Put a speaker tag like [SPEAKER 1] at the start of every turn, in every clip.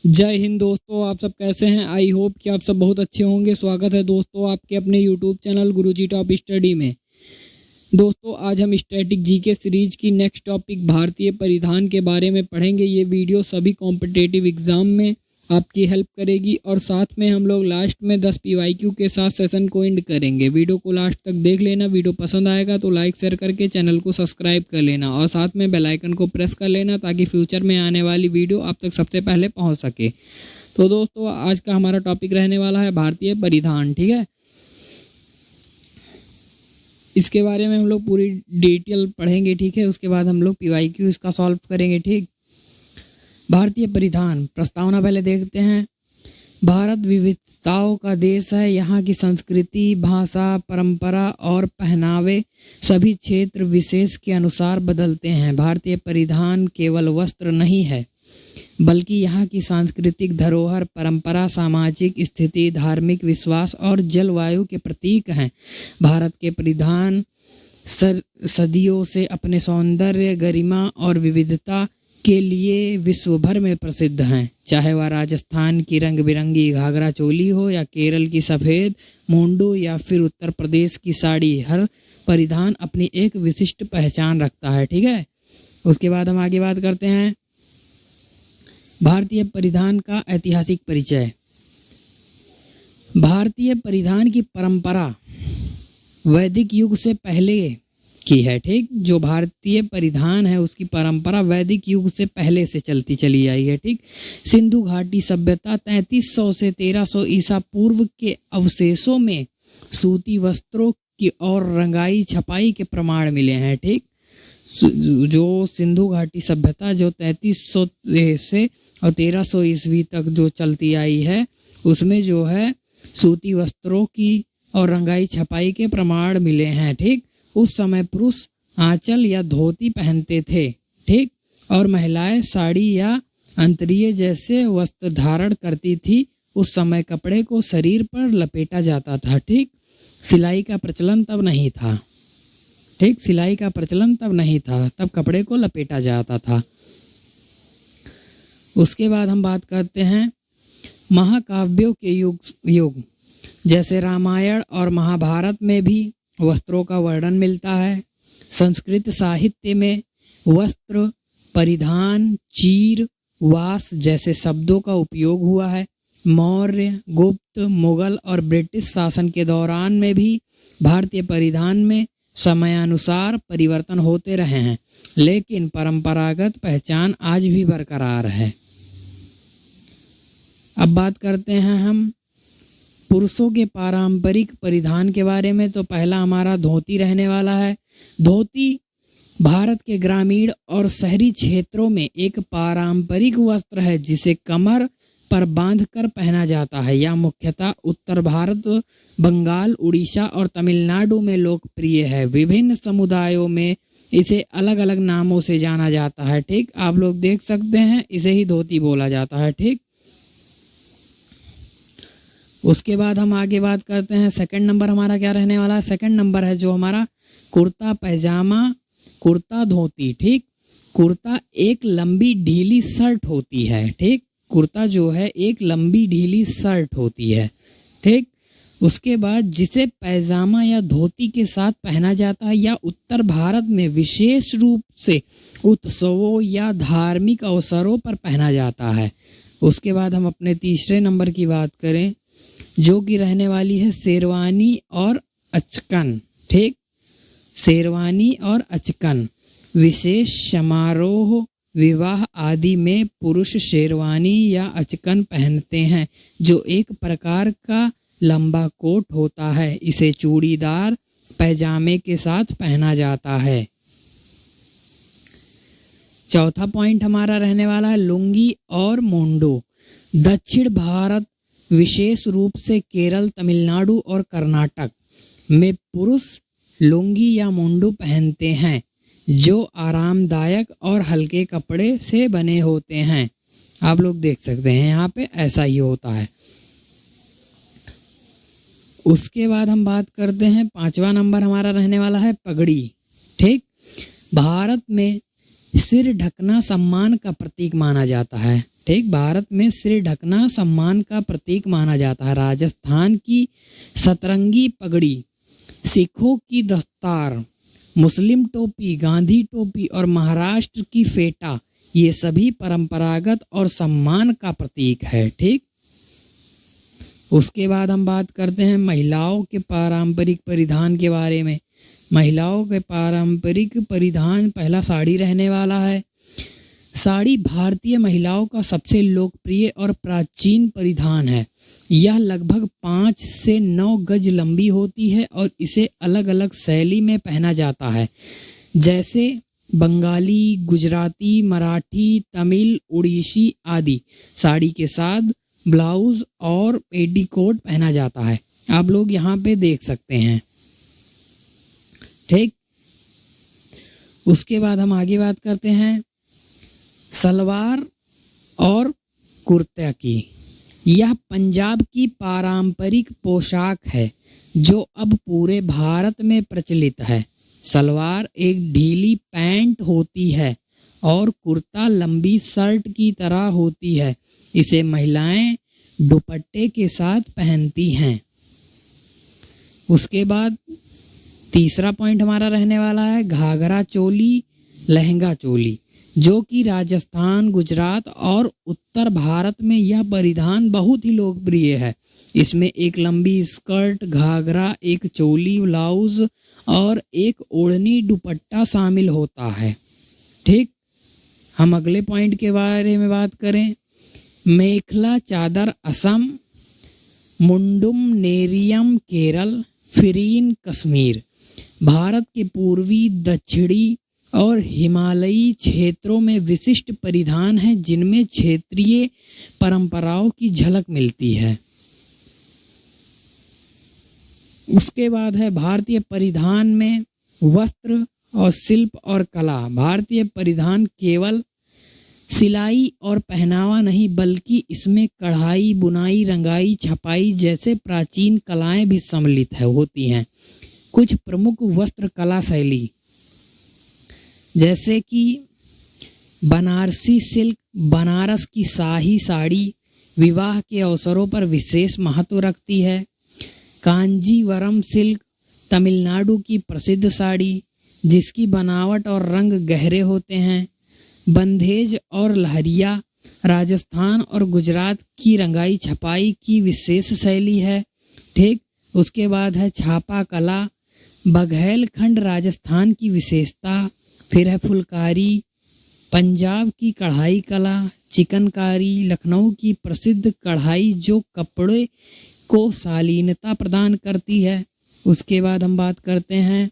[SPEAKER 1] जय हिंद दोस्तों, आप सब कैसे हैं। आई होप कि आप सब बहुत अच्छे होंगे। स्वागत है दोस्तों आपके अपने यूट्यूब चैनल गुरुजी टॉप स्टडी में। दोस्तों आज हम स्टैटिक जीके सीरीज की नेक्स्ट टॉपिक भारतीय परिधान के बारे में पढ़ेंगे। ये वीडियो सभी कॉम्पिटिटिव एग्जाम में आपकी हेल्प करेगी और साथ में हम लोग लास्ट में 10 PYQ के साथ सेशन को एंड करेंगे। वीडियो को लास्ट तक देख लेना। वीडियो पसंद आएगा तो लाइक शेयर करके चैनल को सब्सक्राइब कर लेना और साथ में बेल आइकन को प्रेस कर लेना ताकि फ्यूचर में आने वाली वीडियो आप तक सबसे पहले पहुंच सके। तो दोस्तों आज का हमारा टॉपिक रहने वाला है भारतीय परिधान। ठीक है, इसके बारे में हम लोग पूरी डिटेल पढ़ेंगे। ठीक है, उसके बाद हम लोग PYQ इसका सॉल्व करेंगे। ठीक, भारतीय परिधान प्रस्तावना पहले देखते हैं। भारत विविधताओं का देश है। यहाँ की संस्कृति, भाषा, परंपरा और पहनावे सभी क्षेत्र विशेष के अनुसार बदलते हैं। भारतीय परिधान केवल वस्त्र नहीं है बल्कि यहाँ की सांस्कृतिक धरोहर, परंपरा, सामाजिक स्थिति, धार्मिक विश्वास और जलवायु के प्रतीक हैं। भारत के परिधान सदियों से अपने सौंदर्य, गरिमा और विविधता के लिए विश्व भर में प्रसिद्ध हैं। चाहे वह राजस्थान की रंग बिरंगी घाघरा चोली हो या केरल की सफ़ेद मुंडू या फिर उत्तर प्रदेश की साड़ी, हर परिधान अपनी एक विशिष्ट पहचान रखता है। ठीक है, उसके बाद हम आगे बात करते हैं भारतीय परिधान का ऐतिहासिक परिचय। भारतीय परिधान की परंपरा वैदिक युग से पहले की है। ठीक, जो भारतीय परिधान है उसकी परंपरा वैदिक युग से पहले से चलती चली आई है। ठीक, सिंधु घाटी सभ्यता 3300 से 1300 ईसा पूर्व के अवशेषों में सूती वस्त्रों की और रंगाई छपाई के प्रमाण मिले हैं। ठीक, जो सिंधु घाटी सभ्यता जो 3300 से और 1300 ईस्वी तक जो चलती आई है उसमें जो है सूती वस्त्रों की और रंगाई छपाई के प्रमाण मिले हैं। ठीक, उस समय पुरुष आंचल या धोती पहनते थे। ठीक, और महिलाएं साड़ी या अंतरिये जैसे वस्त्र धारण करती थी। उस समय कपड़े को शरीर पर लपेटा जाता था। ठीक, सिलाई का प्रचलन तब नहीं था। ठीक, सिलाई का प्रचलन तब नहीं था, तब कपड़े को लपेटा जाता था। उसके बाद हम बात करते हैं महाकाव्यों के युग जैसे रामायण और महाभारत में भी वस्त्रों का वर्णन मिलता है। संस्कृत साहित्य में वस्त्र, परिधान, चीर, वास जैसे शब्दों का उपयोग हुआ है। मौर्य, गुप्त, मुगल और ब्रिटिश शासन के दौरान में भी भारतीय परिधान में समयानुसार परिवर्तन होते रहे हैं, लेकिन परंपरागत पहचान आज भी बरकरार है। अब बात करते हैं हम पुरुषों के पारंपरिक परिधान के बारे में। तो पहला हमारा धोती रहने वाला है। धोती भारत के ग्रामीण और शहरी क्षेत्रों में एक पारंपरिक वस्त्र है जिसे कमर पर बांधकर पहना जाता है। यह मुख्यतः उत्तर भारत, बंगाल, उड़ीसा और तमिलनाडु में लोकप्रिय है। विभिन्न समुदायों में इसे अलग अलग नामों से जाना जाता है। ठीक, आप लोग देख सकते हैं, इसे ही धोती बोला जाता है। ठीक, उसके बाद हम आगे बात करते हैं। सेकंड नंबर हमारा क्या रहने वाला है। सेकंड नंबर है जो हमारा कुर्ता पैजामा, कुर्ता धोती। ठीक, कुर्ता एक लंबी ढीली शर्ट होती है। ठीक, कुर्ता जो है एक लंबी ढीली शर्ट होती है। ठीक, उसके बाद जिसे पैजामा या धोती के साथ पहना जाता है या उत्तर भारत में विशेष रूप से उत्सवों या धार्मिक अवसरों पर पहना जाता है। उसके बाद हम अपने तीसरे नंबर की बात करें जो कि रहने वाली है शेरवानी और अचकन। ठीक, शेरवानी और अचकन विशेष समारोह, विवाह आदि में पुरुष शेरवानी या अचकन पहनते हैं जो एक प्रकार का लंबा कोट होता है। इसे चूड़ीदार पैजामे के साथ पहना जाता है। चौथा पॉइंट हमारा रहने वाला है लुंगी और मुंडू। दक्षिण भारत विशेष रूप से केरल, तमिलनाडु और कर्नाटक में पुरुष लुंगी या मुंडू पहनते हैं जो आरामदायक और हल्के कपड़े से बने होते हैं। आप लोग देख सकते हैं यहाँ पे ऐसा ही होता है। उसके बाद हम बात करते हैं, पांचवा नंबर हमारा रहने वाला है पगड़ी। ठीक, भारत में सिर ढकना सम्मान का प्रतीक माना जाता है। ठीक। भारत में सिर ढकना सम्मान का प्रतीक माना जाता है। राजस्थान की सतरंगी पगड़ी, सिखों की दस्तार, मुस्लिम टोपी, गांधी टोपी और महाराष्ट्र की फेटा, ये सभी परंपरागत और सम्मान का प्रतीक है। ठीक। उसके बाद हम बात करते हैं महिलाओं के पारंपरिक परिधान के बारे में। महिलाओं के पारंपरिक परिधान, पहला साड़ी रहने वाला है। साड़ी भारतीय महिलाओं का सबसे लोकप्रिय और प्राचीन परिधान है। यह लगभग 5 से 9 गज लंबी होती है और इसे अलग अलग शैली में पहना जाता है, जैसे बंगाली, गुजराती, मराठी, तमिल, उड़ीसी आदि। साड़ी के साथ ब्लाउज और पेटीकोट पहना जाता है, आप लोग यहाँ पे देख सकते हैं। ठीक। उसके बाद हम आगे बात करते हैं सलवार और कुर्ता की। यह पंजाब की पारंपरिक पोशाक है जो अब पूरे भारत में प्रचलित है। सलवार एक ढीली पैंट होती है और कुर्ता लंबी शर्ट की तरह होती है। इसे महिलाएं दुपट्टे के साथ पहनती हैं। उसके बाद तीसरा पॉइंट हमारा रहने वाला है घाघरा चोली, लहंगा चोली, जो कि राजस्थान, गुजरात और उत्तर भारत में यह परिधान बहुत ही लोकप्रिय है। इसमें एक लंबी स्कर्ट, घाघरा, एक चोली, ब्लाउज और एक ओढ़नी दुपट्टा शामिल होता है। ठीक। हम अगले पॉइंट के बारे में बात करें, मेखला चादर असम, मुंडुम नेरियम केरल, फिरीन कश्मीर। भारत के पूर्वी, दक्षिणी और हिमालयी क्षेत्रों में विशिष्ट परिधान है जिनमें क्षेत्रीय परंपराओं की झलक मिलती है। उसके बाद है भारतीय परिधान में वस्त्र और शिल्प और कला। भारतीय परिधान केवल सिलाई और पहनावा नहीं बल्कि इसमें कढ़ाई, बुनाई, रंगाई, छपाई जैसे प्राचीन कलाएं भी सम्मिलित होती हैं। कुछ प्रमुख वस्त्र कला शैली जैसे कि बनारसी सिल्क, बनारस की शाही साड़ी विवाह के अवसरों पर विशेष महत्व रखती है। कांजीवरम सिल्क तमिलनाडु की प्रसिद्ध साड़ी जिसकी बनावट और रंग गहरे होते हैं। बंधेज और लहरिया राजस्थान और गुजरात की रंगाई छपाई की विशेष शैली है। ठीक। उसके बाद है छापा कला, बघेलखंड राजस्थान की विशेषता। फिर है फुलकारी, पंजाब की कढ़ाई कला, चिकनकारी लखनऊ की प्रसिद्ध कढ़ाई जो कपड़े को शालीनता प्रदान करती है। उसके बाद हम बात करते हैं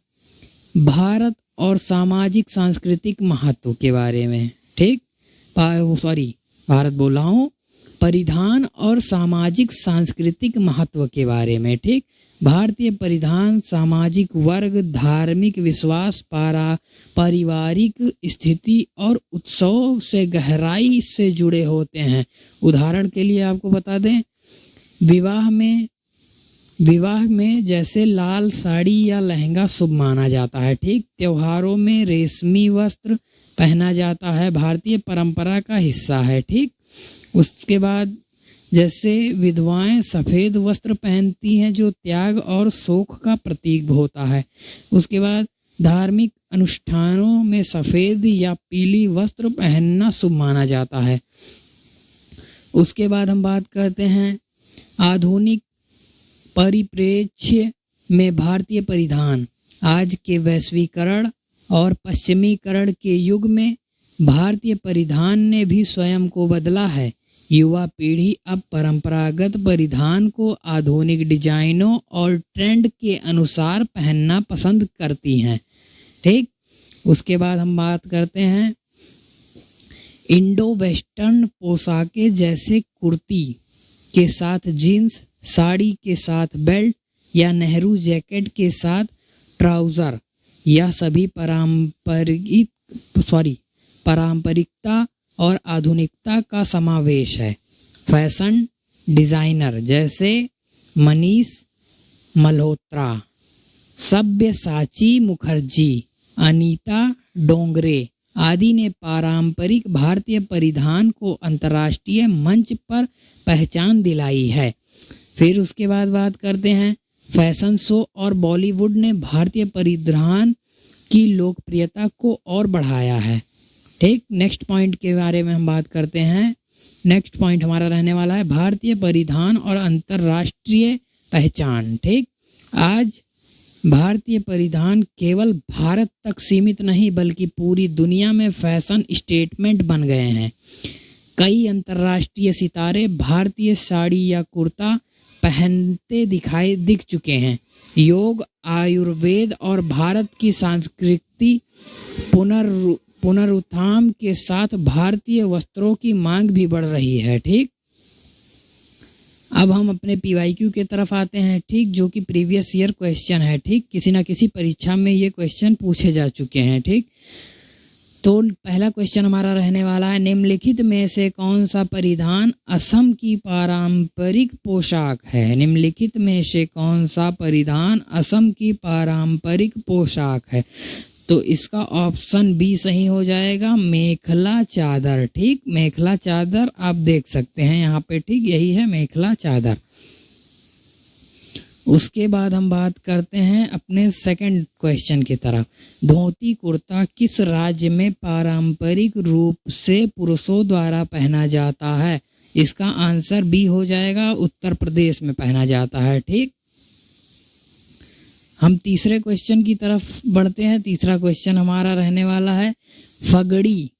[SPEAKER 1] भारत और सामाजिक सांस्कृतिक महत्व के बारे में। ठीक। भारत बोला हूँ, परिधान और सामाजिक सांस्कृतिक महत्व के बारे में। ठीक। भारतीय परिधान सामाजिक वर्ग, धार्मिक विश्वास, पारिवारिक स्थिति और उत्सव से गहराई से जुड़े होते हैं। उदाहरण के लिए आपको बता दें, विवाह में जैसे लाल साड़ी या लहंगा शुभ माना जाता है। ठीक। त्योहारों में रेशमी वस्त्र पहना जाता है, भारतीय परंपरा का हिस्सा है। ठीक। उसके बाद जैसे विधवाएं सफ़ेद वस्त्र पहनती हैं जो त्याग और शोक का प्रतीक होता है। उसके बाद धार्मिक अनुष्ठानों में सफ़ेद या पीली वस्त्र पहनना शुभ माना जाता है। उसके बाद हम बात करते हैं आधुनिक परिप्रेक्ष्य में भारतीय परिधान। आज के वैश्वीकरण और पश्चिमीकरण के युग में भारतीय परिधान ने भी स्वयं को बदला है। युवा पीढ़ी अब परंपरागत परिधान को आधुनिक डिजाइनों और ट्रेंड के अनुसार पहनना पसंद करती हैं। ठीक। उसके बाद हम बात करते हैं इंडो वेस्टर्न पोशाकें जैसे कुर्ती के साथ जीन्स, साड़ी के साथ बेल्ट या नेहरू जैकेट के साथ ट्राउज़र। यह सभी पारंपरिकता और आधुनिकता का समावेश है। फैशन डिज़ाइनर जैसे मनीष मल्होत्रा, सब्यसाची मुखर्जी, अनीता डोंगरे आदि ने पारंपरिक भारतीय परिधान को अंतर्राष्ट्रीय मंच पर पहचान दिलाई है। फिर उसके बाद बात करते हैं फैशन शो और बॉलीवुड ने भारतीय परिधान की लोकप्रियता को और बढ़ाया है। ठीक, नेक्स्ट पॉइंट के बारे में हम बात करते हैं। नेक्स्ट पॉइंट हमारा रहने वाला है भारतीय परिधान और अंतर्राष्ट्रीय पहचान। ठीक, आज भारतीय परिधान केवल भारत तक सीमित नहीं बल्कि पूरी दुनिया में फैशन स्टेटमेंट बन गए हैं। कई अंतर्राष्ट्रीय सितारे भारतीय साड़ी या कुर्ता पहनते दिख चुके हैं। योग, आयुर्वेद और भारत की संस्कृति पुनरुत्थान के साथ भारतीय वस्त्रों की मांग भी बढ़ रही है। ठीक, अब हम अपने PYQ के तरफ आते हैं। ठीक, जो कि प्रीवियस ईयर क्वेश्चन है। ठीक, किसी ना किसी परीक्षा में ये क्वेश्चन पूछे जा चुके हैं। ठीक, तो पहला क्वेश्चन हमारा रहने वाला है निम्नलिखित में से कौन सा परिधान असम की पारंपरिक पोशाक है। निम्नलिखित में से कौन सा परिधान असम की पारंपरिक पोशाक है। तो इसका ऑप्शन बी सही हो जाएगा, मेखला चादर। ठीक, मेखला चादर आप देख सकते हैं यहाँ पे। ठीक, यही है मेखला चादर। उसके बाद हम बात करते हैं अपने सेकंड क्वेश्चन की तरफ। धोती कुर्ता किस राज्य में पारंपरिक रूप से पुरुषों द्वारा पहना जाता है। इसका आंसर बी हो जाएगा, उत्तर प्रदेश में पहना जाता है। ठीक, हम तीसरे क्वेश्चन की तरफ बढ़ते हैं। तीसरा क्वेश्चन हमारा रहने वाला है पगड़ी।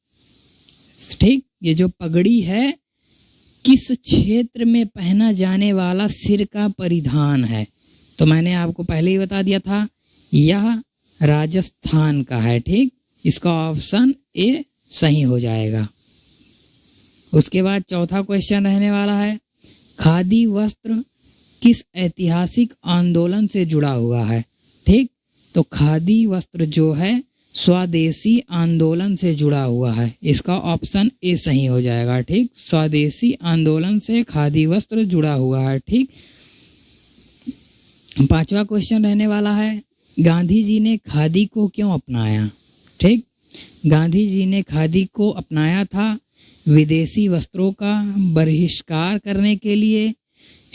[SPEAKER 1] ठीक, ये जो पगड़ी है किस क्षेत्र में पहना जाने वाला सिर का परिधान है। तो मैंने आपको पहले ही बता दिया था, यह राजस्थान का है। ठीक, इसका ऑप्शन ए सही हो जाएगा। उसके बाद चौथा क्वेश्चन रहने वाला है खादी वस्त्र किस ऐतिहासिक आंदोलन से जुड़ा हुआ है। ठीक, तो खादी वस्त्र जो है स्वदेशी आंदोलन से जुड़ा हुआ है। इसका ऑप्शन ए सही हो जाएगा। ठीक, स्वदेशी आंदोलन से खादी वस्त्र जुड़ा हुआ है। ठीक, पांचवा क्वेश्चन रहने वाला है गांधी जी ने खादी को क्यों अपनाया। ठीक, गांधी जी ने खादी को अपनाया था विदेशी वस्त्रों का बहिष्कार करने के लिए,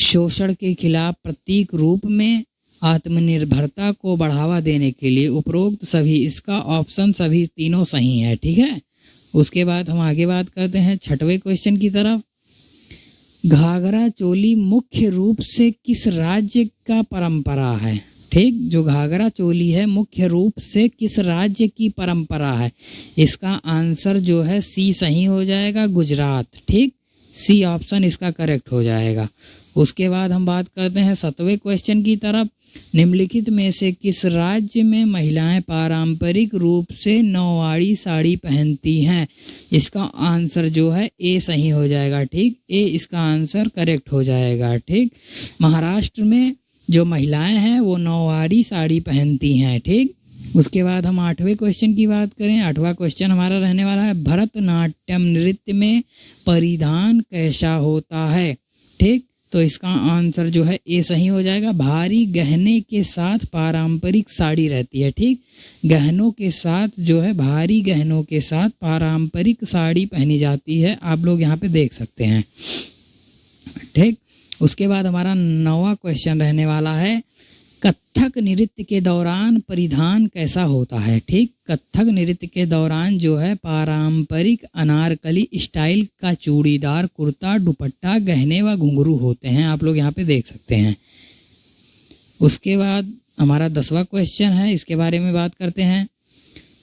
[SPEAKER 1] शोषण के खिलाफ प्रतीक रूप में, आत्मनिर्भरता को बढ़ावा देने के लिए। उपरोक्त सभी, इसका ऑप्शन सभी तीनों सही है। ठीक है, उसके बाद हम आगे बात करते हैं छठवें क्वेश्चन की तरफ। घाघरा चोली मुख्य रूप से किस राज्य का परंपरा है। ठीक, जो घाघरा चोली है मुख्य रूप से किस राज्य की परंपरा है। इसका आंसर जो है सी सही हो जाएगा, गुजरात। ठीक, सी ऑप्शन इसका करेक्ट हो जाएगा। उसके बाद हम बात करते हैं 7वें क्वेश्चन की तरफ। निम्नलिखित में से किस राज्य में महिलाएं पारंपरिक रूप से नौवारी साड़ी पहनती हैं। इसका आंसर जो है ए सही हो जाएगा। ठीक, ए इसका आंसर करेक्ट हो जाएगा। ठीक, महाराष्ट्र में जो महिलाएं हैं वो नौवारी साड़ी पहनती हैं। ठीक, उसके बाद हम 8वें क्वेश्चन की बात करें। 8वां क्वेश्चन हमारा रहने वाला है भरतनाट्यम नृत्य में परिधान कैसा होता है। ठीक, तो इसका आंसर जो है ए सही हो जाएगा। भारी गहने के साथ पारंपरिक साड़ी रहती है। ठीक, गहनों के साथ जो है भारी गहनों के साथ पारंपरिक साड़ी पहनी जाती है। आप लोग यहाँ पे देख सकते हैं। ठीक, उसके बाद हमारा 9वां क्वेश्चन रहने वाला है कथक नृत्य के दौरान परिधान कैसा होता है। ठीक, कथक नृत्य के दौरान जो है पारंपरिक अनारकली स्टाइल का चूड़ीदार कुर्ता, दुपट्टा, गहने व घुंघरू होते हैं। आप लोग यहाँ पे देख सकते हैं। उसके बाद हमारा 10वां क्वेश्चन है, इसके बारे में बात करते हैं।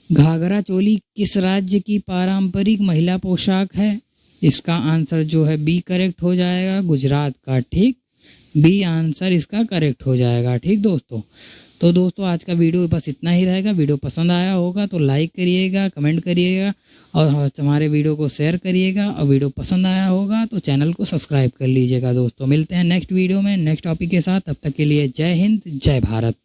[SPEAKER 1] घाघरा चोली किस राज्य की पारंपरिक महिला पोशाक है। इसका आंसर जो है बी करेक्ट हो जाएगा, गुजरात का। ठीक, बी आंसर इसका करेक्ट हो जाएगा। ठीक दोस्तों, तो दोस्तों आज का वीडियो बस इतना ही रहेगा। वीडियो पसंद आया होगा तो लाइक करिएगा, कमेंट करिएगा और हमारे वीडियो को शेयर करिएगा। और वीडियो पसंद आया होगा तो चैनल को सब्सक्राइब कर लीजिएगा। दोस्तों मिलते हैं नेक्स्ट वीडियो में नेक्स्ट टॉपिक के साथ। तब तक के लिए जय हिंद, जय भारत।